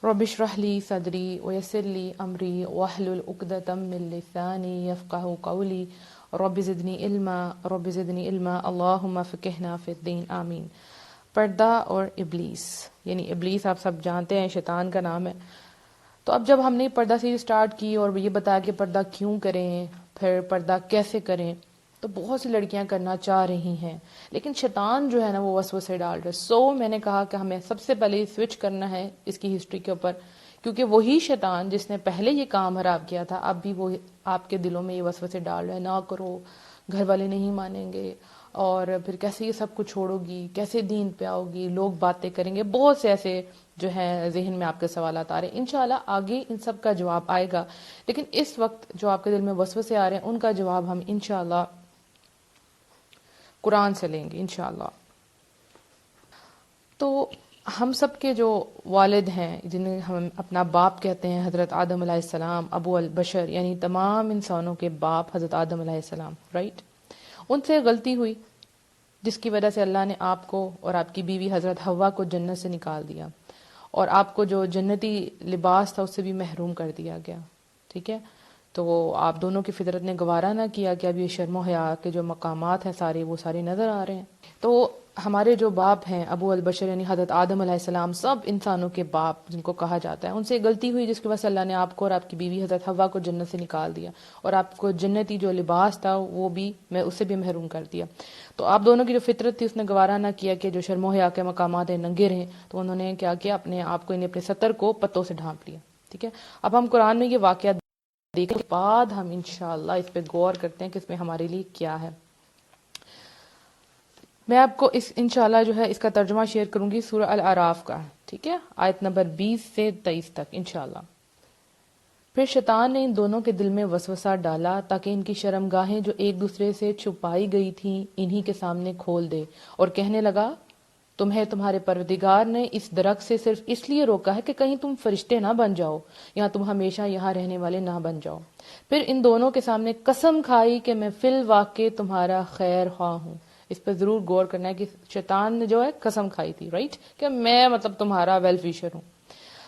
رب اشرح لی صدری ویسر لی امری واحلل عقدۃ من لسانی یفقهوا قولی رب زدنی علما رب زدنی علما اللہم فقہنا فی الدین آمین۔ پردہ اور ابلیس، یعنی ابلیس آپ سب جانتے ہیں شیطان کا نام ہے۔ تو اب جب ہم نے پردہ سیریز اسٹارٹ کی اور یہ بتایا کہ پردہ کیوں کریں، پھر پردہ کیسے کریں، تو بہت سی لڑکیاں کرنا چاہ رہی ہیں، لیکن شیطان جو ہے نا وہ وسوسے ڈال رہا ہے۔ میں نے کہا کہ ہمیں سب سے پہلے سوئچ کرنا ہے اس کی ہسٹری کے اوپر، کیونکہ وہی شیطان جس نے پہلے یہ کام خراب کیا تھا اب بھی وہ آپ کے دلوں میں یہ وسوسے ڈال رہا ہے، نہ کرو، گھر والے نہیں مانیں گے، اور پھر کیسے یہ سب کچھ چھوڑو گی، کیسے دین پہ آؤ گی، لوگ باتیں کریں گے، بہت سے ایسے جو ہیں ذہن میں آپ کے سوالات آ رہے ہیں۔ انشاءاللہ آگے ان سب کا جواب آئے گا، لیکن اس وقت جو آپ کے دل میں وسوسے آ رہے ہیں ان کا جواب ہم انشاءاللہ قرآن سے لیں گے انشاءاللہ۔ تو ہم سب کے جو والد ہیں جنہیں ہم اپنا باپ کہتے ہیں، حضرت آدم علیہ السلام، ابو البشر، یعنی تمام انسانوں کے باپ حضرت آدم علیہ السلام، رائٹ؟ ان سے غلطی ہوئی جس کی وجہ سے اللہ نے آپ کو اور آپ کی بیوی حضرت حوا کو جنت سے نکال دیا، اور آپ کو جو جنتی لباس تھا اس سے بھی محروم کر دیا گیا، ٹھیک ہے؟ تو آپ دونوں کی فطرت نے گوارا نہ کیا کہ اب یہ شرم و حیا کے جو مقامات ہیں سارے وہ سارے نظر آ رہے ہیں۔ تو ہمارے جو باپ ہیں ابو البشر یعنی حضرت آدم علیہ السلام، سب انسانوں کے باپ جن کو کہا جاتا ہے، ان سے غلطی ہوئی جس کی وجہ سے اللہ نے آپ کو اور آپ کی بیوی حضرت حوا کو جنت سے نکال دیا، اور آپ کو جنتی جو لباس تھا وہ بھی اس سے بھی محروم کر دیا۔ تو آپ دونوں کی جو فطرت تھی اس نے گوارا نہ کیا کہ جو شرم و حیا کے مقامات ہیں ننگے رہیں، تو انہوں نے کیا کیا، اپنے آپ کو اپنے ستر کو پتوں سے ڈھانپ لیا، ٹھیک ہے؟ اب ہم قرآن میں یہ واقعہ دیکھنے کے بعد ہم انشاءاللہ اس پہ غور کرتے ہیں کہ اس میں ہمارے لیے کیا ہے۔ میں آپ کو اس انشاءاللہ جو ہے اس کا ترجمہ شیئر کروں گی سورہ الاعراف کا، ٹھیک ہے؟ آیت نمبر 20 سے 23 تک انشاءاللہ۔ پھر شیطان نے ان دونوں کے دل میں وسوسہ ڈالا تاکہ ان کی شرمگاہیں جو ایک دوسرے سے چھپائی گئی تھیں انہی کے سامنے کھول دے، اور کہنے لگا تمہیں تمہارے پروردگار نے اس درخت سے صرف اس لیے روکا ہے کہ کہیں تم فرشتے نہ بن جاؤ یا تم ہمیشہ یہاں رہنے والے نہ بن جاؤ۔ پھر ان دونوں کے سامنے قسم کھائی کہ میں فی الواقع تمہارا خیر خواہ ہوں۔ اس پہ ضرور غور کرنا ہے کہ شیطان نے جو ہے قسم کھائی تھی، رائٹ، کہ میں تمہارا ویل ویشر ہوں۔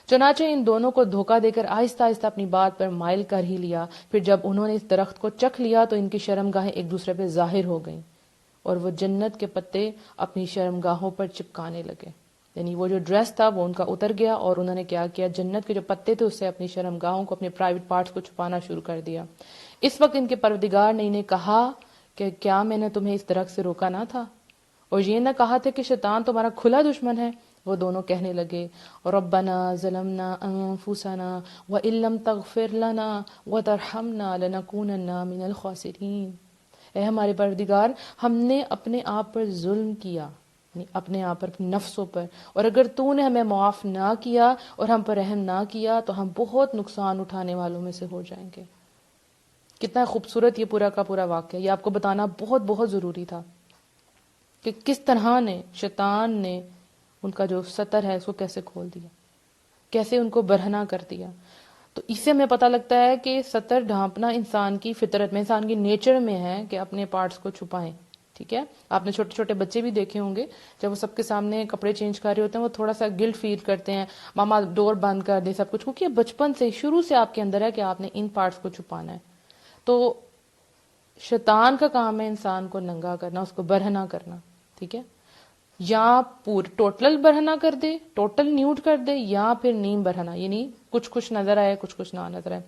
چنانچہ ان دونوں کو دھوکہ دے کر آہستہ آہستہ اپنی بات پر مائل کر ہی لیا۔ پھر جب انہوں نے اس درخت کو چکھ لیا تو ان کی شرمگاہیں ایک دوسرے پہ ظاہر ہو گئیں، اور وہ جنت کے پتے اپنی شرمگاہوں پر چپکانے لگے، یعنی وہ جو ڈریس تھا وہ ان کا اتر گیا، اور انہوں نے کیا کیا، جنت کے جو پتے تھے اس سے اپنی شرمگاہوں کو، اپنے پرائیویٹ پارٹس کو چھپانا شروع کر دیا۔ اس وقت ان کے پروردگار نے انہیں کہا کہ کیا میں نے تمہیں اس درخت سے روکا نہ تھا، اور یہ نہ کہا تھا کہ شیطان تمہارا کھلا دشمن ہے؟ وہ دونوں کہنے لگے ربنا ظلمنا انفسنا وان لم تغفر لنا وترحمنا لنکونن من الخاسرین۔ اے ہمارے پروردگار، ہم نے اپنے آپ پر ظلم کیا، یعنی اپنے آپ پر، اپنے نفسوں پر، اور اگر تو نے ہمیں معاف نہ کیا اور ہم پر رحم نہ کیا تو ہم بہت نقصان اٹھانے والوں میں سے ہو جائیں گے۔ کتنا خوبصورت یہ پورا کا پورا واقعہ، یہ آپ کو بتانا بہت بہت ضروری تھا کہ کس طرح نے شیطان نے ان کا جو ستر ہے اس کو کیسے کھول دیا، کیسے ان کو برہنہ کر دیا۔ تو اس سے ہمیں پتہ لگتا ہے کہ ستر ڈھانپنا انسان کی فطرت میں، انسان کی نیچر میں ہے کہ اپنے پارٹس کو چھپائیں، ٹھیک ہے؟ آپ نے چھوٹے چھوٹے بچے بھی دیکھے ہوں گے، جب وہ سب کے سامنے کپڑے چینج کر رہے ہوتے ہیں وہ تھوڑا سا گلٹ فیل کرتے ہیں، ماما ڈور بند کر دے سب کچھ، کیونکہ یہ بچپن سے شروع سے آپ کے اندر ہے کہ آپ نے ان پارٹس کو چھپانا ہے۔ تو شیطان کا کام ہے انسان کو ننگا کرنا، اس کو برہنہ کرنا، ٹھیک ہے؟ یا ٹوٹل برہنہ کر دے، ٹوٹل نیوڈ کر دے، یا پھر نیم برہنہ، یعنی کچھ کچھ نظر آئے کچھ کچھ نہ نظر آئے۔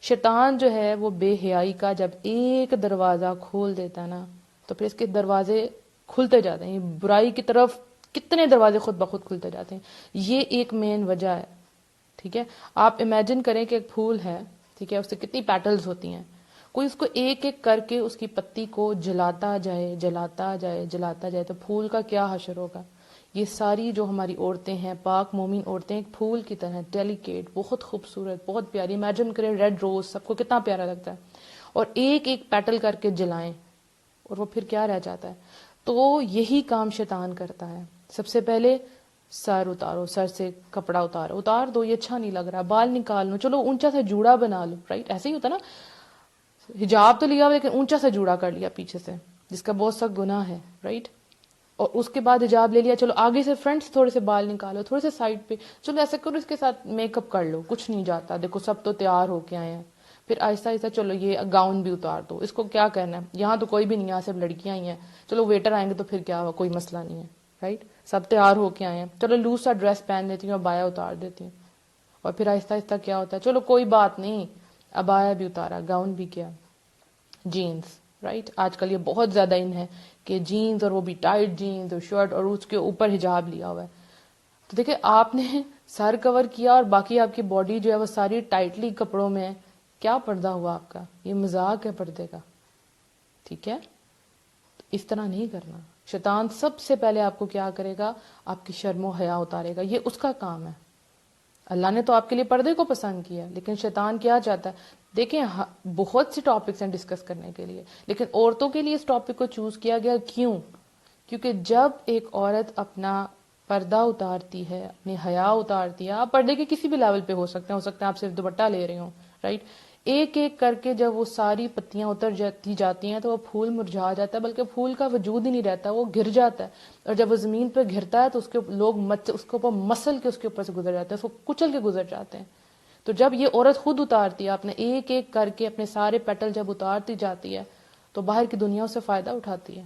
شیطان جو ہے وہ بے حیائی کا جب ایک دروازہ کھول دیتا ہے نا تو پھر اس کے دروازے کھلتے جاتے ہیں، برائی کی طرف کتنے دروازے خود بخود کھلتے جاتے ہیں۔ یہ ایک مین وجہ ہے، ٹھیک ہے؟ آپ امیجن کریں کہ ایک پھول ہے، ٹھیک ہے، اس سے کتنی پیٹلز ہوتی ہیں، کوئی اس کو ایک ایک کر کے اس کی پتی کو جلاتا جائے جلاتا جائے جلاتا جائے تو پھول کا کیا حشر ہوگا۔ یہ ساری جو ہماری عورتیں ہیں، پاک مومن عورتیں، ایک پھول کی طرح ڈیلیکیٹ، بہت خوبصورت، بہت پیاری، امیجن کریں ریڈ روز، سب کو کتنا پیارا لگتا ہے، اور ایک ایک پیٹل کر کے جلائیں اور وہ پھر کیا رہ جاتا ہے۔ تو یہی کام شیطان کرتا ہے۔ سب سے پہلے سر اتارو، سر سے کپڑا اتار دو، یہ اچھا نہیں لگ رہا، بال نکال لو، چلو اونچا سا جوڑا بنا لو، رائٹ؟ ایسے ہی ہوتا نا، حجاب تو لیا لیکن اونچا سا جوڑا کر لیا پیچھے سے، جس کا بہت سخت گناہ ہے، رائٹ؟ اور اس کے بعد حجاب لے لیا، چلو آگے سے فرنٹ سے تھوڑے سے بال نکالو، تھوڑے سے سائڈ پہ، چلو ایسا کرو، اس کے ساتھ میک اپ کر لو، کچھ نہیں جاتا، دیکھو سب تو تیار ہو کے آئے ہیں. پھر آہستہ آہستہ چلو یہ گاؤن بھی اتار دو، اس کو کیا کرنا ہے، یہاں تو کوئی بھی نہیں، یہاں صرف لڑکیاں ہی ہیں، چلو ویٹر آئیں گے تو پھر کیا ہوا، کوئی مسئلہ نہیں ہے، رائٹ. سب تیار ہو کے آئے ہیں، چلو لوز سا ڈریس پہن دیتی ہوں اور بایا اتار دیتی ہوں. اور پھر آہستہ آہستہ کیا ہوتا ہے، چلو کوئی بات نہیں، ابایا بھی اتارا، گاؤن بھی کیا، جینز، رائٹ. آج کل یہ بہت زیادہ ان ہے کہ جینز، اور وہ بھی ٹائٹ جینز اور شرٹ، اور اس کے اوپر حجاب لیا ہوا ہے. تو دیکھیں آپ نے سر کور کیا اور باقی آپ کی باڈی جو ہے وہ ساری ٹائٹلی کپڑوں میں ہے، کیا پردہ ہوا آپ کا، یہ مذاق ہے پردے کا. ٹھیک ہے، اس طرح نہیں کرنا. شیطان سب سے پہلے آپ کو کیا کرے گا، آپ کی شرم و حیا اتارے گا، یہ اس کا کام ہے. اللہ نے تو آپ کے لیے پردے کو پسند کیا، لیکن شیطان کیا چاہتا ہے. دیکھیں بہت سی ٹاپکس ہیں ڈسکس کرنے کے لیے، لیکن عورتوں کے لیے اس ٹاپک کو چوز کیا گیا. کیوں؟ کیونکہ جب ایک عورت اپنا پردہ اتارتی ہے، اپنی حیا اتارتی ہے، آپ پردے کے کسی بھی لیول پہ ہو سکتے ہیں آپ صرف دوپٹہ لے رہے ہوں، رائٹ. ایک ایک کر کے جب وہ ساری پتیاں اتر جاتی ہیں تو وہ پھول مرجھا جاتا ہے، بلکہ پھول کا وجود ہی نہیں رہتا، وہ گر جاتا ہے. اور جب وہ زمین پہ گرتا ہے تو لوگ اس کے اوپر مسل کے اس کے اوپر سے گزر جاتے ہیں، اس کو کچل کے گزر جاتے ہیں. تو جب یہ عورت خود اتارتی ہے، اپنے ایک ایک کر کے اپنے سارے پیٹل جب اتارتی جاتی ہے تو باہر کی دنیا سے فائدہ اٹھاتی ہے.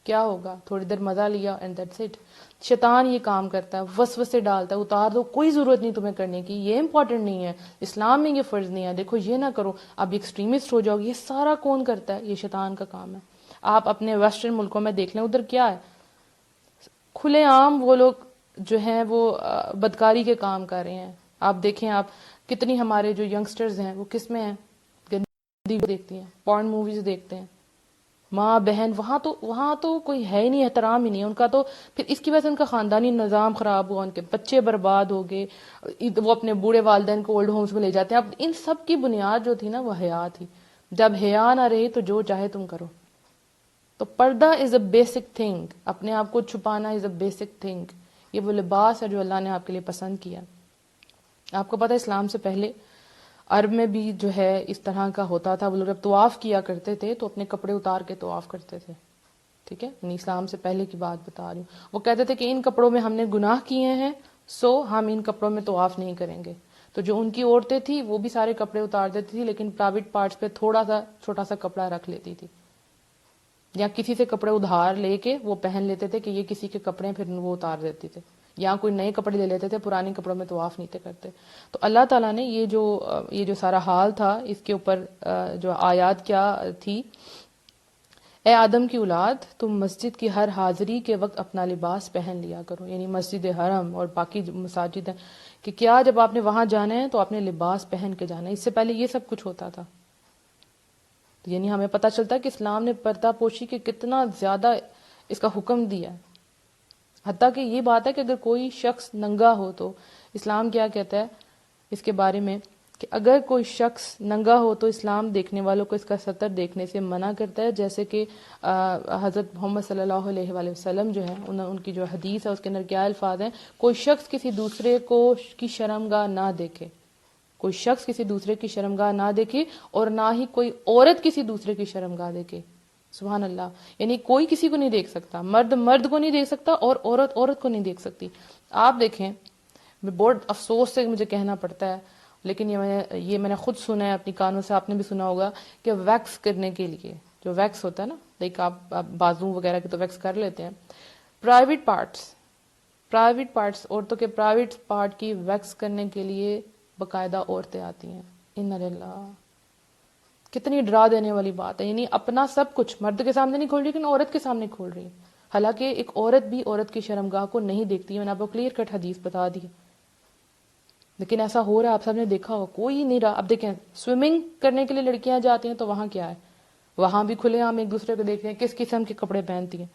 کیا ہوگا، تھوڑی دیر مزہ لیا اینڈ دیٹس اٹ. شیطان یہ کام کرتا ہے، وسوسے ڈالتا ہے، اتار دو، کوئی ضرورت نہیں تمہیں کرنے کی، یہ امپورٹنٹ نہیں ہے، اسلام میں یہ فرض نہیں ہے، دیکھو یہ نہ کرو، اب ایکسٹریمسٹ ہو جاؤ گے. یہ سارا کون کرتا ہے؟ یہ شیطان کا کام ہے. آپ اپنے ویسٹرن ملکوں میں دیکھ لیں، ادھر کیا ہے، کھلے عام وہ لوگ جو ہیں وہ بدکاری کے کام کر رہے ہیں. آپ دیکھیں، آپ کتنی ہمارے جو ینگسٹرز ہیں وہ کس میں ہیں، گندی دیکھتی ہیں، پورن موویز دیکھتے ہیں، ماں بہن، وہاں تو کوئی ہے ہی نہیں، احترام ہی نہیں ان کا. تو پھر اس کی وجہ سے ان کا خاندانی نظام خراب ہوا، ان کے بچے برباد ہو گئے، وہ اپنے بوڑھے والدین کو اولڈ ہومز میں لے جاتے ہیں. اب ان سب کی بنیاد جو تھی نا وہ حیا تھی. جب حیا نہ رہی تو جو چاہے تم کرو. تو پردہ از اے بیسک تھنگ، اپنے آپ کو چھپانا از اے بیسک تھنگ. یہ وہ لباس ہے جو اللہ نے آپ کے لیے پسند کیا. آپ کو پتہ ہے اسلام سے پہلے عرب میں بھی جو ہے اس طرح کا ہوتا تھا. وہ لوگ جب طواف کیا کرتے تھے تو اپنے کپڑے اتار کے طواف کرتے تھے. ٹھیک ہے، یعنی اسلام سے پہلے کی بات بتا رہی ہوں. وہ کہتے تھے کہ ان کپڑوں میں ہم نے گناہ کیے ہیں، سو ہم ان کپڑوں میں طواف نہیں کریں گے. تو جو ان کی عورتیں تھیں وہ بھی سارے کپڑے اتار دیتی تھی، لیکن پرائیویٹ پارٹس پہ تھوڑا سا چھوٹا سا کپڑا رکھ لیتی تھی، یا کسی سے کپڑے ادھار لے کے وہ پہن لیتے تھے کہ یہ کسی کے کپڑے پھر وہ اتار دیتے تھے، یا کوئی نئے کپڑے لے لیتے تھے، پرانے کپڑوں میں طواف نہیں تھے کرتے. تو اللہ تعالیٰ نے یہ جو سارا حال تھا اس کے اوپر جو آیات کیا تھی، اے آدم کی اولاد، تم مسجد کی ہر حاضری کے وقت اپنا لباس پہن لیا کرو. یعنی مسجد حرم اور باقی جو مساجد ہیں کہ کیا جب آپ نے وہاں جانا ہے تو آپ نے لباس پہن کے جانا ہے. اس سے پہلے یہ سب کچھ ہوتا تھا. یعنی ہمیں پتہ چلتا ہے کہ اسلام نے پردہ پوشی کے کتنا زیادہ اس کا حکم دیا ہے. حتیٰ کہ یہ بات ہے کہ اگر کوئی شخص ننگا ہو تو اسلام کیا کہتا ہے اس کے بارے میں کہ اگر کوئی شخص ننگا ہو تو اسلام دیکھنے والوں کو اس کا سطر دیکھنے سے منع کرتا ہے. جیسے کہ حضرت محمد صلی اللہ علیہ وآلہ وسلم جو ہے ان کی جو حدیث ہے اس کے اندر کیا الفاظ ہیں، کوئی شخص کسی دوسرے کو کی شرمگاہ نہ دیکھے، کوئی شخص کسی دوسرے کی شرمگاہ نہ دیکھے، اور نہ ہی کوئی عورت کسی دوسرے کی شرمگاہ دیکھے. سبحان اللہ. یعنی کوئی کسی کو نہیں دیکھ سکتا، مرد مرد کو نہیں دیکھ سکتا اور عورت عورت کو نہیں دیکھ سکتی. آپ دیکھیں، بہت افسوس سے مجھے کہنا پڑتا ہے، لیکن یہ میں نے خود سنا ہے اپنی کانوں سے، آپ نے بھی سنا ہوگا کہ ویکس کرنے کے لیے جو ویکس ہوتا ہے نا، لائک آپ بازو وغیرہ کے تو ویکس کر لیتے ہیں، پرائیویٹ پارٹس عورتوں کے پرائیویٹ پارٹ کی ویکس کرنے کے لیے باقاعدہ عورتیں آتی ہیں. انا للہ. کتنی ڈرا دینے والی بات ہے. یعنی اپنا سب کچھ مرد کے سامنے نہیں کھول رہی لیکن عورت کے سامنے کھول رہی ہے. حالانکہ ایک عورت بھی عورت کی شرمگاہ کو نہیں دیکھتی ہے. میں نے آپ کو کلیئر کٹ حدیث بتا دی، لیکن ایسا ہو رہا ہے، آپ سب نے دیکھا ہو، کوئی نہیں رہا. اب دیکھیں سوئمنگ کرنے کے لیے لڑکیاں جاتی ہیں تو وہاں کیا ہے، وہاں بھی کھلے عام ایک دوسرے کو دیکھتے ہیں کس قسم کے کپڑے پہنتی ہیں.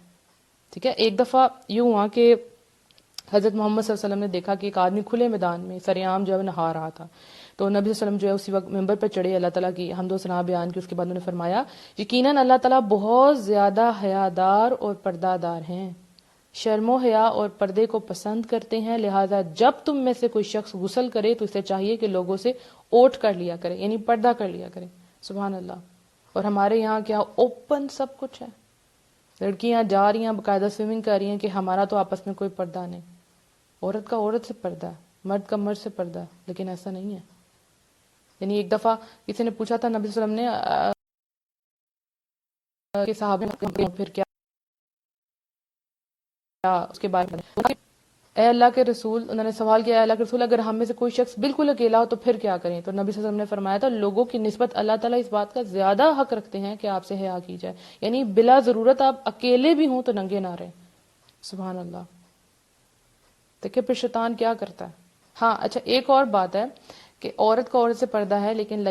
ٹھیک ہے، ایک دفعہ یوں ہوا کہ حضرت محمد صلی اللہ علیہ وسلم نے دیکھا کہ ایک آدمی کھلے میدان میں سریعام جو ہے نہا رہا تھا. تو نبی صلی اللہ علیہ وسلم جو ہے اسی وقت ممبر پر چڑھے، اللہ تعالیٰ کی حمد و ثنا بیان کی. اس کے بعد انہوں نے فرمایا یقیناً اللہ تعالیٰ بہت زیادہ حیادار اور پردہ دار ہیں، شرم و حیا اور پردے کو پسند کرتے ہیں، لہٰذا جب تم میں سے کوئی شخص غسل کرے تو اسے چاہیے کہ لوگوں سے اوٹ کر لیا کرے، یعنی پردہ کر لیا کرے. سبحان اللہ. اور ہمارے یہاں کیا اوپن سب کچھ ہے. لڑکیاں جا رہی ہیں باقاعدہ سوئمنگ کر رہی ہیں کہ ہمارا تو آپس میں کوئی پردہ نہیں. عورت کا عورت سے پردہ ہے، مرد کا مرد سے پردہ ہے، لیکن ایسا نہیں ہے. یعنی ایک دفعہ کسی نے پوچھا تھا نبی صلی اللہ علیہ وسلم نے کہ صحابہ پھر کیا اس کے بارے میں، اے اللہ کے رسول، انہوں نے سوال کیا، اے اللہ کے رسول اگر ہم میں سے کوئی شخص بالکل اکیلا ہو تو پھر کیا کریں؟ تو نبی صلی اللہ علیہ وسلم نے فرمایا تھا لوگوں کی نسبت اللہ تعالیٰ اس بات کا زیادہ حق رکھتے ہیں کہ آپ سے حیا کی جائے. یعنی بلا ضرورت آپ اکیلے بھی ہوں تو ننگے نہ رہیں. سبحان اللہ. دیکھیں پھر شیطان کیا کرتا ہے. ہاں اچھا ایک اور بات ہے کہ عورت کا عورت سے پردہ ہے، لیکن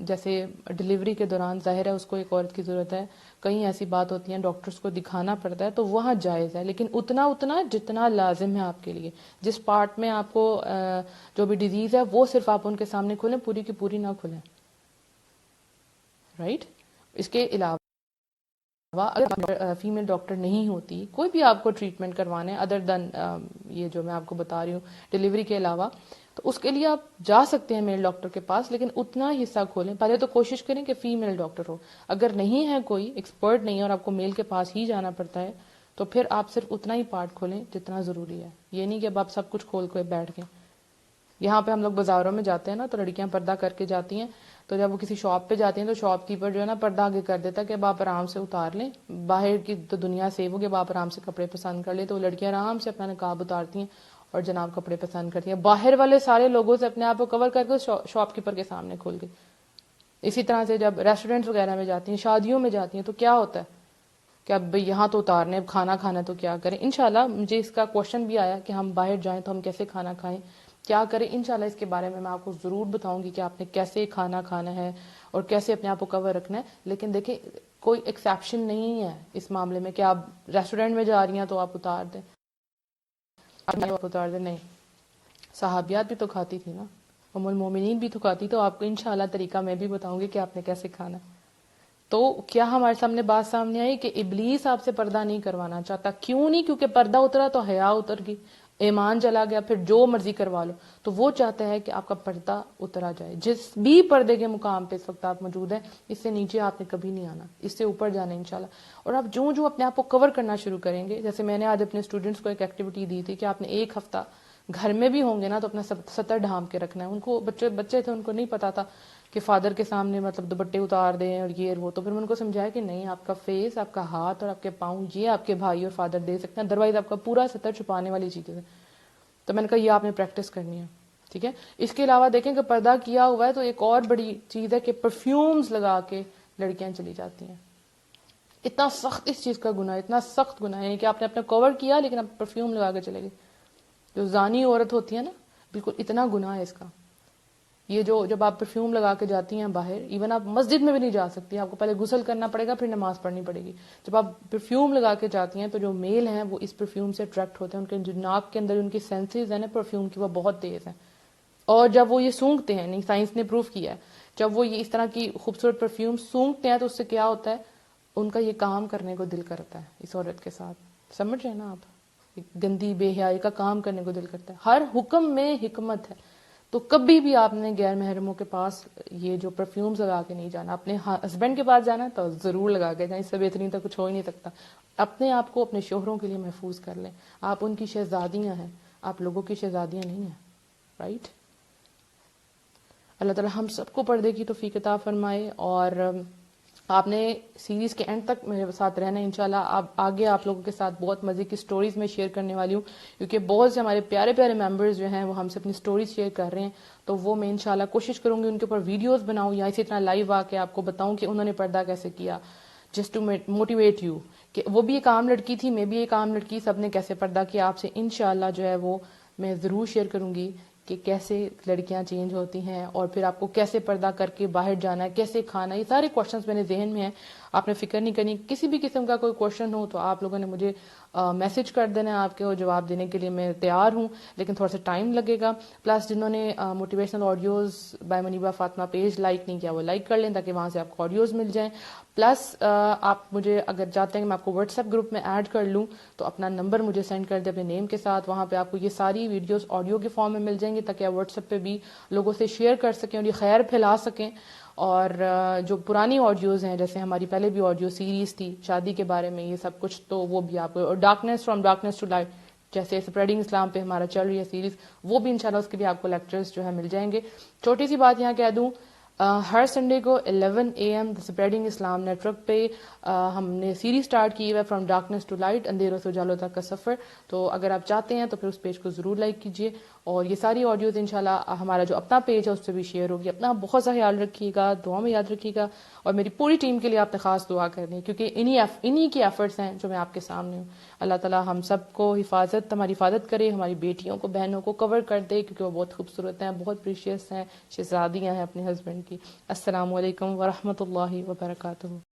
جیسے ڈلیوری کے دوران ظاہر ہے اس کو ایک عورت کی ضرورت ہے، کئی ایسی بات ہوتی ہیں ڈاکٹرز کو دکھانا پڑتا ہے تو وہاں جائز ہے، لیکن اتنا جتنا لازم ہے آپ کے لیے. جس پارٹ میں آپ کو جو بھی ڈیزیز ہے وہ صرف آپ ان کے سامنے کھولیں، پوری کی پوری نہ کھولیں. رائٹ. اس کے علاوہ اگر فیمیل ڈاکٹر نہیں ہوتی، کوئی بھی آپ کو ٹریٹمنٹ کروانے ادر دین یہ جو میں آپ کو بتا رہی ہوں ڈلیوری کے علاوہ، تو اس کے لیے آپ جا سکتے ہیں میل ڈاکٹر کے پاس، لیکن اتنا حصہ کھولیں. پہلے تو کوشش کریں کہ فیمیل ڈاکٹر ہو. اگر نہیں ہے کوئی ایکسپرٹ نہیں ہے اور آپ کو میل کے پاس ہی جانا پڑتا ہے تو پھر آپ صرف اتنا ہی پارٹ کھولیں جتنا ضروری ہے. یہ نہیں کہ اب آپ سب کچھ کھول کے بیٹھ گئے. یہاں پہ ہم لوگ بازاروں میں جاتے ہیں نا تو لڑکیاں پردہ کر کے جاتی ہیں، تو جب وہ کسی شاپ پہ جاتی ہیں تو شاپ کیپر جو ہے نا پردہ آگے کر دیتا ہے کہ اب آپ آرام سے اتار لیں، باہر کی تو دنیا سیو ہوگی، اب آپ آرام سے کپڑے پسند کر لیں. تو وہ لڑکیاں آرام سے اپنا نقاب اتارتی ہیں اور جناب کپڑے پسند کرتی ہیں، باہر والے سارے لوگوں سے اپنے آپ کو کور کر کے شاپ کیپر کے سامنے کھول کے. اسی طرح سے جب ریسٹورینٹس وغیرہ میں جاتی ہیں، شادیوں میں جاتی ہیں، تو کیا ہوتا ہے کہ اب یہاں تو اتارنے، اب کھانا کھانا تو کیا کریں. انشاءاللہ مجھے اس کا کوشچن بھی آیا کہ ہم باہر جائیں تو ہم کیسے کھانا کھائیں، کیا کریں. انشاءاللہ اس کے بارے میں آپ کو ضرور بتاؤں گی کہ آپ نے کیسے کھانا کھانا ہے اور کیسے اپنے آپ کو کور رکھنا ہے. لیکن دیکھیں کوئی ایکسیپشن نہیں ہے اس معاملے میں کہ آپ ریسٹورینٹ میں جا رہی ہیں تو آپ اتار دیں، آپ اتار دیں. نہیں، صحابیات بھی تو کھاتی تھی نا، ام المومنین بھی تو کھاتی. تو آپ کو انشاءاللہ طریقہ میں بھی بتاؤں گی کہ آپ نے کیسے کھانا. تو کیا ہمارے سامنے بات سامنے آئی کہ ابلیس آپ سے پردہ نہیں کروانا چاہتا. کیوں نہیں؟ کیونکہ پردہ اترا تو حیا اتر گئی، ایمان چلا گیا، پھر جو مرضی کروا لو. تو وہ چاہتا ہے کہ آپ کا پردہ اترا جائے. جس بھی پردے کے مقام پہ اس وقت آپ موجود ہیں، اس سے نیچے آپ نے کبھی نہیں آنا، اس سے اوپر جانا انشاءاللہ. اور آپ جو اپنے آپ کو کور کرنا شروع کریں گے، جیسے میں نے آج اپنے اسٹوڈنٹس کو ایک ایکٹیویٹی دی تھی کہ آپ نے ایک ہفتہ گھر میں بھی ہوں گے نا تو اپنا سطر ڈھانپ کے رکھنا ہے. ان کو بچے تھے، ان کو نہیں پتا تھا کہ فادر کے سامنے مطلب دوپٹے اتار دیں اور یہ وہ. تو پھر میں ان کو سمجھایا کہ نہیں، آپ کا فیس، آپ کا ہاتھ اور آپ کے پاؤں یہ آپ کے بھائی اور فادر دے سکتے ہیں، ادروائز آپ کا پورا سطر چھپانے والی چیزیں ہے. تو میں نے کہا یہ آپ نے پریکٹس کرنی ہے. ٹھیک ہے. اس کے علاوہ دیکھیں کہ پردہ کیا ہوا ہے تو ایک اور بڑی چیز ہے کہ پرفیومز لگا کے لڑکیاں چلی جاتی ہیں. اتنا سخت اس چیز کا گناہ، اتنا سخت گناہ ہے کہ آپ نے اپنا کور کیا لیکن آپ پرفیوم لگا کے چلے گئے. جو زانی عورت ہوتی ہے نا، بالکل اتنا گناہ ہے اس کا. یہ جب آپ پرفیوم لگا کے جاتی ہیں باہر، ایون آپ مسجد میں بھی نہیں جا سکتی، آپ کو پہلے غسل کرنا پڑے گا پھر نماز پڑھنی پڑے گی. جب آپ پرفیوم لگا کے جاتی ہیں تو جو میل ہیں وہ اس پرفیوم سے اٹریکٹ ہوتے ہیں، ان کے جو ناک کے اندر ان کی سینسز ہیں نا پرفیوم کی وہ بہت تیز ہیں. اور جب وہ یہ سونگھتے ہیں، نہیں سائنس نے پروف کیا ہے، جب وہ یہ اس طرح کی خوبصورت پرفیوم سونگھتے ہیں تو اس سے کیا ہوتا ہے، ان کا یہ کام کرنے کو دل کرتا ہے اس عورت کے ساتھ. سمجھ رہے ہیں نا آپ؟ گندی بے حیائی کا کام کرنے کو دل کرتا ہے. ہر حکم میں حکمت ہے. تو کبھی بھی آپ نے غیر محرموں کے پاس یہ جو پرفیومز لگا کے نہیں جانا. اپنے ہسبینڈ کے پاس جانا تو ضرور لگا کے جائیں، اس سے بہترین تو کچھ ہو ہی نہیں سکتا. اپنے آپ کو اپنے شوہروں کے لیے محفوظ کر لیں. آپ ان کی شہزادیاں ہیں، آپ لوگوں کی شہزادیاں نہیں ہیں. رائٹ. اللہ تعالی ہم سب کو پردے کی توفیق عطا فرمائے. اور آپ نے سیریز کے اینڈ تک میرے ساتھ رہنا ہے انشاءاللہ. آگے آپ لوگوں کے ساتھ بہت مزے کی سٹوریز میں شیئر کرنے والی ہوں، کیونکہ بہت سے ہمارے پیارے پیارے ممبرز جو ہیں وہ ہم سے اپنی سٹوریز شیئر کر رہے ہیں. تو وہ میں انشاءاللہ کوشش کروں گی ان کے اوپر ویڈیوز بناؤں یا اسی طرح لائیو آ کے آپ کو بتاؤں کہ انہوں نے پردہ کیسے کیا، جسٹ ٹو موٹیویٹ یو کہ وہ بھی ایک عام لڑکی تھی، میں بھی ایک عام لڑکی، سب نے کیسے پردہ کیا. آپ سے انشاءاللہ جو ہے وہ میں ضرور شیئر کروں گی کہ کیسے لڑکیاں چینج ہوتی ہیں اور پھر آپ کو کیسے پردہ کر کے باہر جانا ہے، کیسے کھانا. یہ سارے کوشچنس میرے ذہن میں ہیں، آپ نے فکر نہیں کرنی. کسی بھی قسم کا کوئی کوشچن ہو تو آپ لوگوں نے مجھے میسج کر دینا ہے، آپ کے جواب دینے کے لیے میں تیار ہوں، لیکن تھوڑا سا ٹائم لگے گا. پلس جنہوں نے motivational audios by Muniba Fatima page like نہیں کیا وہ لائک کر لیں تاکہ وہاں سے آپ کو آڈیوز مل جائیں. پلس آپ مجھے اگر چاہتے ہیں کہ میں آپ کو واٹس ایپ گروپ میں ایڈ کر لوں تو اپنا نمبر مجھے سینڈ کر دیں اپنے نیم کے ساتھ. وہاں پہ آپ کو یہ ساری ویڈیوز آڈیو کے فارم میں مل جائیں گی تاکہ آپ واٹس ایپ پہ بھی لوگوں سے شیئر کر سکیں اور یہ خیر پھیلا سکیں. اور جو پرانی آڈیوز ہیں جیسے ہماری پہلے بھی آڈیو سیریز تھی شادی کے بارے میں یہ سب کچھ تو وہ بھی آپ کو، اور darkness from darkness to light جیسے اسپریڈنگ اسلام پہ ہمارا چل رہی ہے سیریز وہ بھی انشاءاللہ اس کے بھی آپ کو لیکچرز جو ہے مل جائیں گے. چھوٹی سی بات یہاں کہہ دوں، ہر سنڈے کو 11 AM spreading Islam network پہ ہم نے سیریز سٹارٹ کی ہے فرام ڈارکنیس ٹو لائٹ، اندھیروں سے اجالوں تک کا سفر. تو اگر آپ چاہتے ہیں تو پھر اس پیج کو ضرور لائک کیجیے، اور یہ ساری آڈیوز انشاءاللہ ہمارا جو اپنا پیج ہے اس پہ بھی شیئر ہوگی. اپنا بہت سا خیال رکھیے گا، دعا میں یاد رکھیے گا، اور میری پوری ٹیم کے لیے آپ نے خاص دعا کرنی ہے کیونکہ انہی کی ایفرٹس ہیں جو میں آپ کے سامنے ہوں. اللہ تعالیٰ ہم سب کو ہماری حفاظت کرے، ہماری بیٹیوں کو بہنوں کو کور کر دے کیونکہ وہ بہت خوبصورت ہیں، بہت پریشیس ہیں، شہزادیاں ہیں اپنے ہسبینڈ کی. السلام علیکم ورحمۃ اللہ وبرکاتہ.